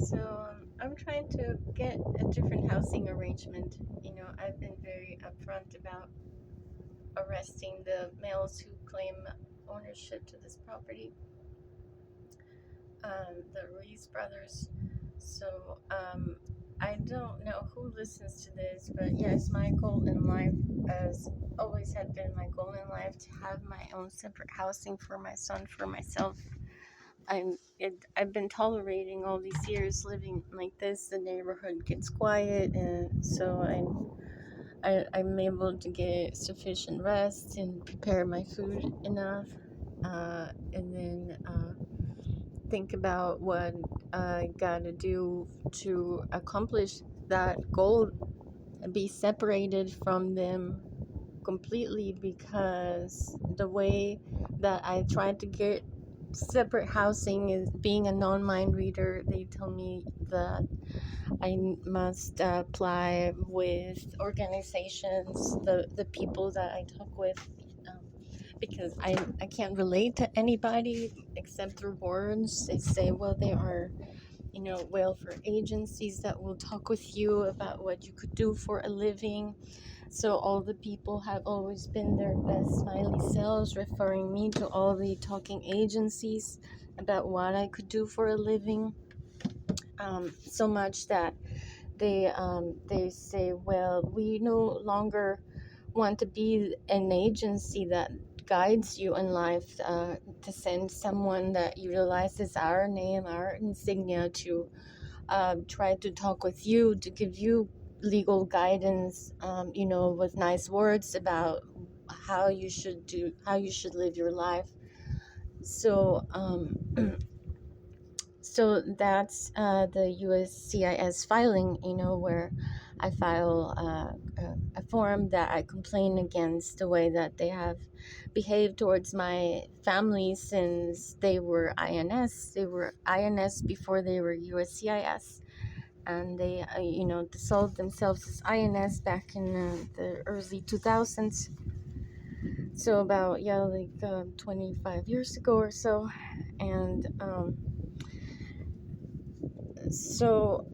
So I'm trying to get a different housing arrangement. I've been very upfront about arresting the males who claim ownership to this property, the Ruiz brothers. So I don't know who listens to this, but yes, my goal in life, as always had been my goal in life, to have my own separate housing for my son, for myself. I've been tolerating all these years living like this. The neighborhood gets quiet, and so I'm able to get sufficient rest and prepare my food enough, and then think about what I gotta do to accomplish that goal and be separated from them completely, because the way that I tried to get separate housing is being a non-mind reader. They tell me that I must apply with organizations, the people that I talk with, um, because I can't relate to anybody except through words. They say, well, they are, welfare agencies that will talk with you about what you could do for a living. So all the people have always been their best smiley selves, referring me to all the talking agencies about what I could do for a living. So much that they say, well, we no longer want to be an agency that guides you in life, to send someone that utilizes our name, our insignia, to try to talk with you, to give you legal guidance, with nice words about how you should live your life. So that's the USCIS filing, where I file a form that I complain against the way that they have behaved towards my family since they were INS. They were INS before they were USCIS. And they, dissolved themselves as INS back in the early 2000s. So about, 25 years ago or so. And so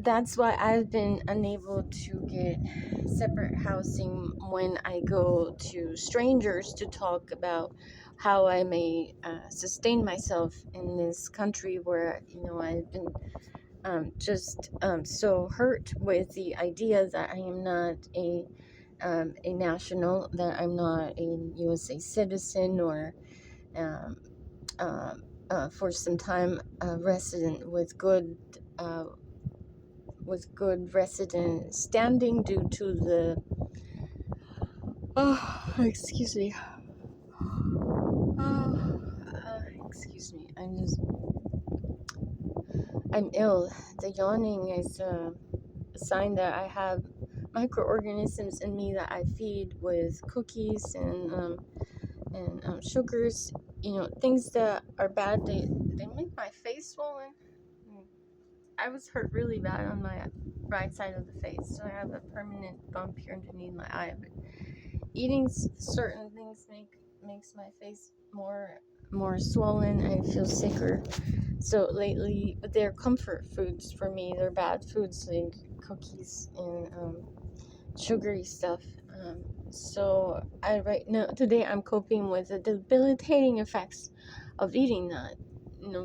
that's why I've been unable to get separate housing when I go to strangers to talk about how I may sustain myself in this country where, I've been just so hurt with the idea that I am not a national, that I'm not a USA citizen, or um, for some time a resident uh, with good resident standing due to the excuse me. Excuse me. I'm ill. The yawning is a sign that I have microorganisms in me that I feed with cookies and sugars. Things that are bad. They make my face swollen. I was hurt really bad on my right side of the face, so I have a permanent bump here underneath my eye. But eating certain things makes my face more swollen. I feel sicker. So lately, but they're comfort foods for me. They're bad foods like cookies and sugary stuff. So I right now today I'm coping with the debilitating effects of eating that.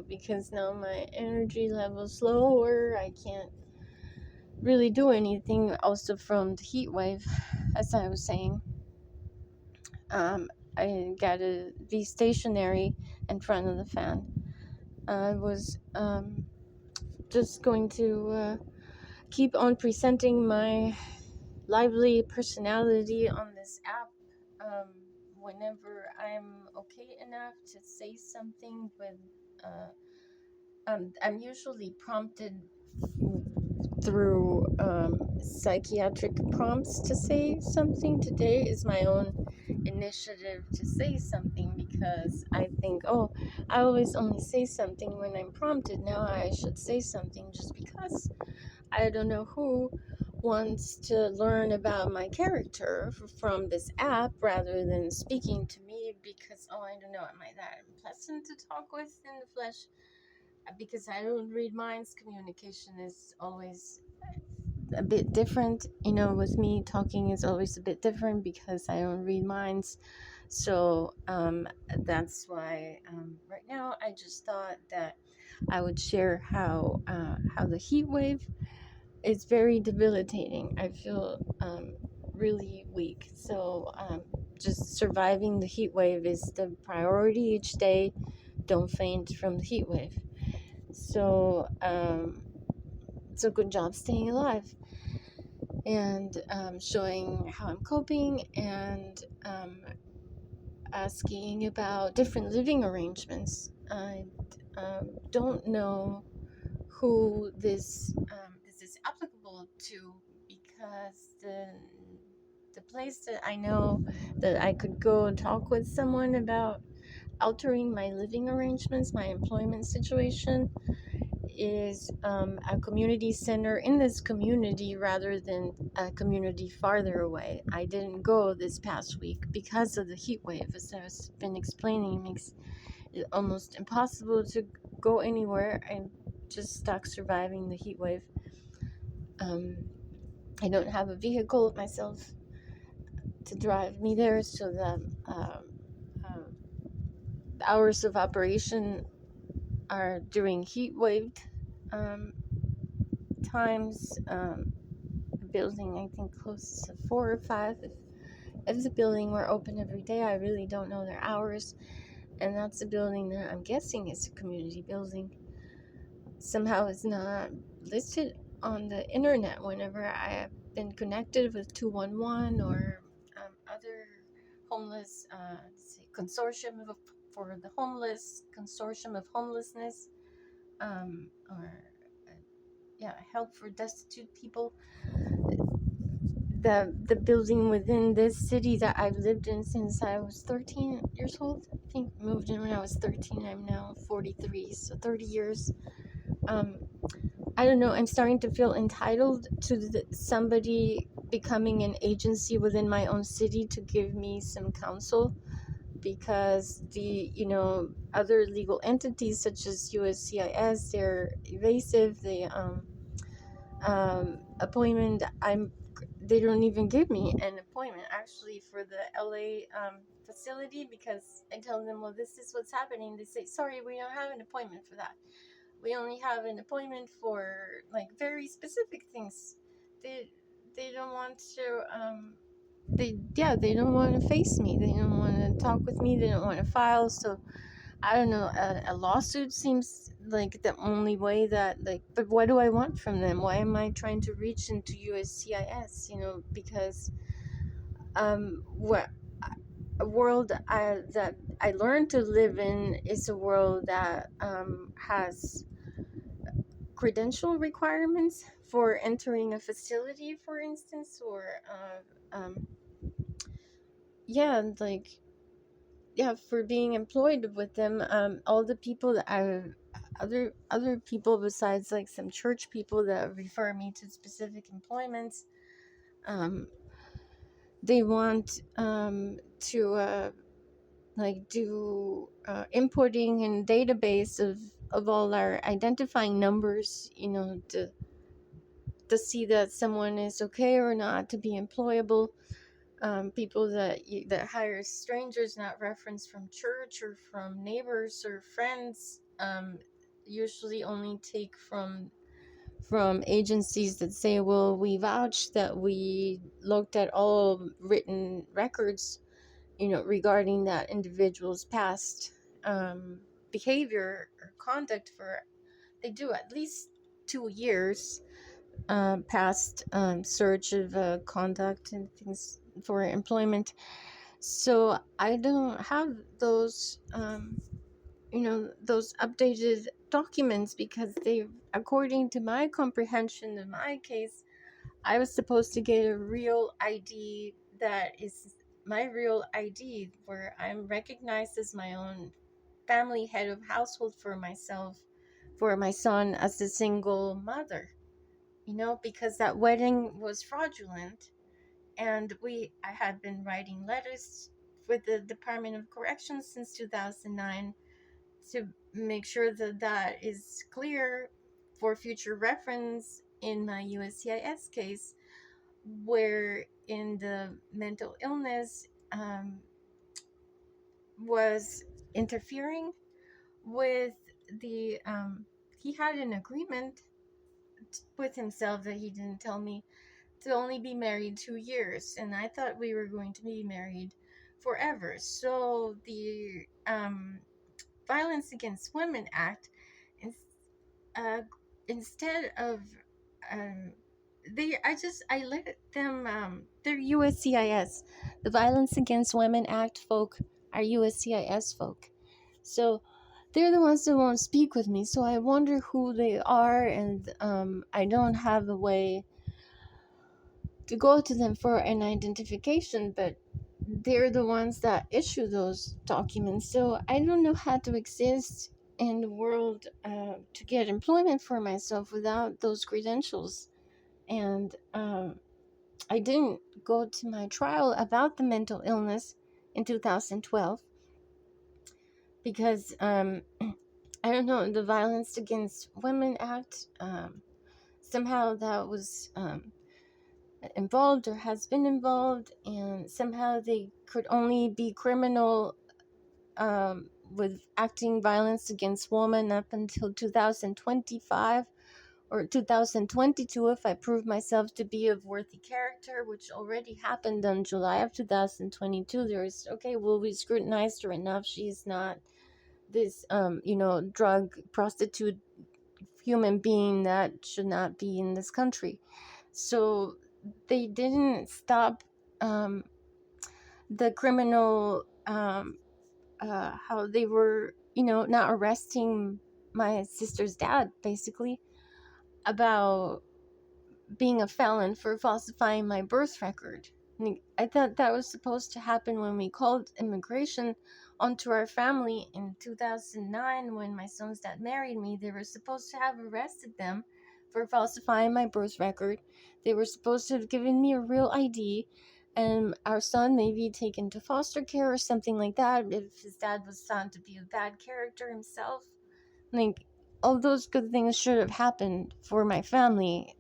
Because now my energy level's lower. I can't really do anything. Also from the heat wave, as I was saying. I gotta be stationary in front of the fan. I was just going to keep on presenting my lively personality on this app, whenever I'm okay enough to say something. I'm usually prompted through psychiatric prompts to say something. Today is my own initiative to say something, because I think, oh, I always only say something when I'm prompted. Now I should say something just because. I don't know who wants to learn about my character from this app rather than speaking to me, because, oh, I don't know, am I that pleasant to talk with in the flesh? because I don't read minds, communication is always a bit different. With me, talking is always a bit different because I don't read minds. So that's why right now I just thought that I would share how the heat wave is very debilitating. I feel really weak. So just surviving the heat wave is the priority each day. Don't faint from the heat wave. So it's a good job staying alive and showing how I'm coping and asking about different living arrangements. I don't know who this is applicable to, because the place that I know that I could go and talk with someone about altering my living arrangements, my employment situation, is a community center in this community rather than a community farther away. I didn't go this past week because of the heat wave. As I've been explaining, it makes it almost impossible to go anywhere. I'm just stuck surviving the heat wave. I don't have a vehicle myself to drive me there, so the hours of operation are during heat wave um, times. Building, I think, close to 4 or 5. If the building were open every day, I really don't know their hours. And that's a building that I'm guessing is a community building. Somehow it's not listed on the internet whenever I have been connected with 211 or other homeless consortium for the homeless, consortium of homelessness, or help for destitute people. The building within this city that I've lived in since I was 13 years old. I think moved in when I was 13. I'm now 43, so 30 years. I don't know. I'm starting to feel entitled to somebody becoming an agency within my own city to give me some counsel, because the other legal entities such as USCIS, they're evasive. They appointment. They don't even give me an appointment actually for the LA facility, because I tell them, well, this is what's happening. They say, sorry, we don't have an appointment for that. We only have an appointment for like very specific things. They don't want to they don't want to face me. They don't want to talk with me. They don't want to file. So I don't know. A lawsuit seems like the only way that, like, but what do I want from them? Why am I trying to reach into USCIS? Because what a world that I learned to live in is a world that has credential requirements for entering a facility, for instance, or like for being employed with them. All the people that other people besides like some church people that refer me to specific employments, they want to like do importing and database of all our identifying numbers, to see that someone is okay or not to be employable. People that hire strangers not referenced from church or from neighbors or friends, usually only take from agencies that say, well, we vouch that we looked at all written records, regarding that individual's past behavior or conduct for, they do at least 2 years past search of conduct and things for employment. So I don't have those those updated documents, because they, according to my comprehension of my case, I was supposed to get a real ID that is my real ID, where I'm recognized as my own family head of household for myself, for my son, as a single mother, because that wedding was fraudulent. And I had been writing letters with the Department of Corrections since 2009 to make sure that that is clear for future reference in my USCIS case, where in the mental illness was interfering with the he had an agreement with himself that he didn't tell me, to only be married 2 years, and I thought we were going to be married forever. So the Violence Against Women Act, uh, instead of um, I let them they're USCIS. The Violence Against Women Act folk are USCIS folk. So they're the ones that won't speak with me. So I wonder who they are, and I don't have a way to go to them for an identification, but they're the ones that issue those documents. So I don't know how to exist in the world to get employment for myself without those credentials. And I didn't go to my trial about the mental illness in 2012 because I don't know, the Violence Against Women Act, somehow that was involved or has been involved, and somehow they could only be criminal with acting violence against women up until 2025 or 2022 if I prove myself to be of worthy character, which already happened in July of 2022. There's, okay, well, we scrutinized her enough. She's not this, drug prostitute human being that should not be in this country. So they didn't stop the criminal, how they were, not arresting my sister's dad, basically, about being a felon for falsifying my birth record. I thought that was supposed to happen when we called immigration onto our family in 2009 when my son's dad married me. They were supposed to have arrested them for falsifying my birth record. They were supposed to have given me a real ID, and our son may be taken to foster care or something like that if his dad was found to be a bad character himself. Like, all those good things should have happened for my family.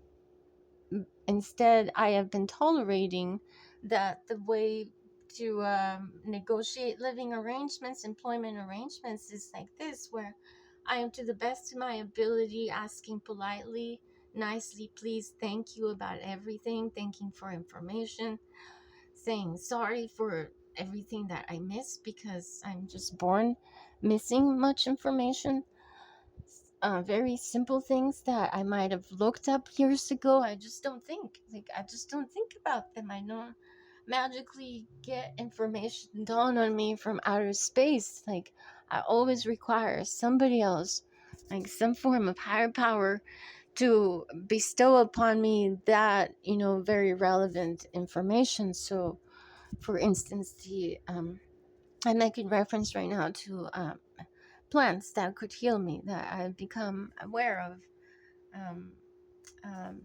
Instead, I have been tolerating that the way to negotiate living arrangements, employment arrangements, is like this, where I am, to the best of my ability, asking politely, nicely, please, thank you about everything, thanking for information, saying sorry for everything that I missed because I'm just born missing much information. Very simple things that I might have looked up years ago. I just don't think about them. I don't magically get information dawn on me from outer space. Like, I always require somebody else, like some form of higher power, to bestow upon me that, very relevant information. So, for instance, I'm making reference right now to plants that could heal me, that I've become aware of, um, um,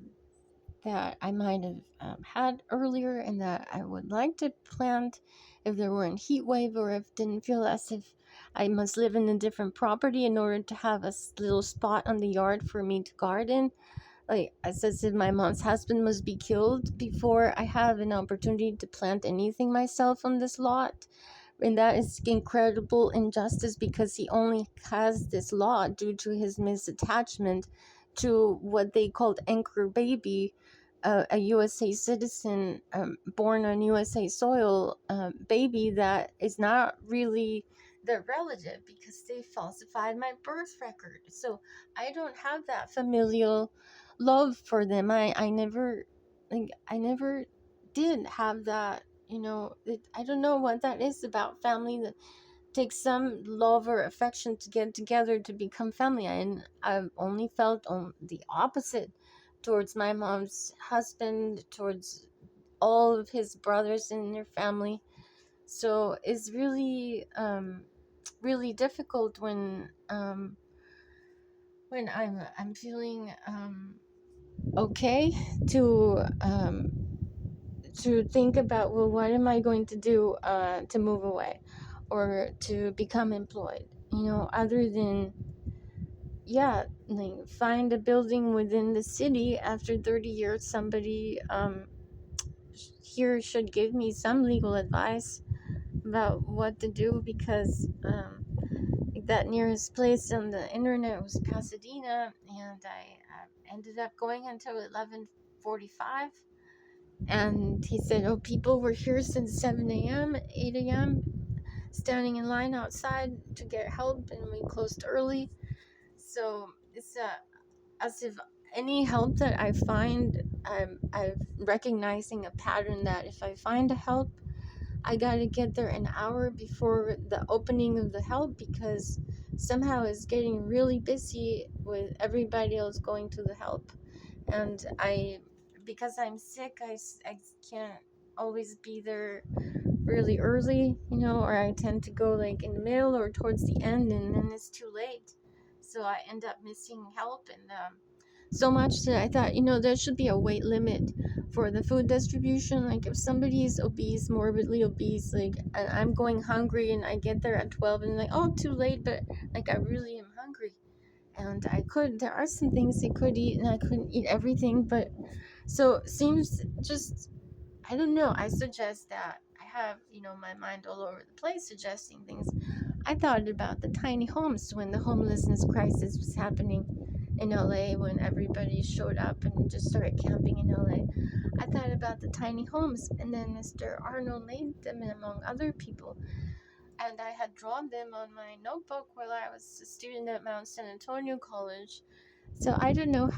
that I might have had earlier, and that I would like to plant if there were a heat wave, or if didn't feel as if I must live in a different property in order to have a little spot on the yard for me to garden. Like, as if my mom's husband must be killed before I have an opportunity to plant anything myself on this lot. And that is incredible injustice, because he only has this law due to his misattachment to what they called anchor baby, a USA citizen, born on USA soil, baby that is not really their relative because they falsified my birth record. So I don't have that familial love for them. I never, I never did have that. I don't know what that is about family that takes some love or affection to get together to become family. And I've only felt on the opposite towards my mom's husband, towards all of his brothers in their family. So it's really, really difficult when I'm feeling okay to think about, well, what am I going to do to move away or to become employed? other than, yeah, like find a building within the city after 30 years. Somebody here should give me some legal advice about what to do, because that nearest place on the internet was Pasadena, and I ended up going until 11:45. And he said, oh, people were here since 7 a.m., 8 a.m., standing in line outside to get help, and we closed early. So it's as if any help that I find, I'm recognizing a pattern that if I find a help, I gotta get there an hour before the opening of the help, because somehow it's getting really busy with everybody else going to the help. And because I'm sick, I can't always be there really early, or I tend to go like in the middle or towards the end, and then it's too late. So I end up missing help, and so much that I thought, there should be a weight limit for the food distribution. Like if somebody is obese, morbidly obese, like, and I'm going hungry, and I get there at 12, and like, oh, too late, but like I really am hungry. And there are some things I could eat, and I couldn't eat everything, but so it seems just, I don't know. I suggest that I have, my mind all over the place suggesting things. I thought about the tiny homes when the homelessness crisis was happening in LA, when everybody showed up and just started camping in LA. I thought about the tiny homes, and then Mr. Arnold made them among other people. And I had drawn them on my notebook while I was a student at Mount San Antonio College. So I don't know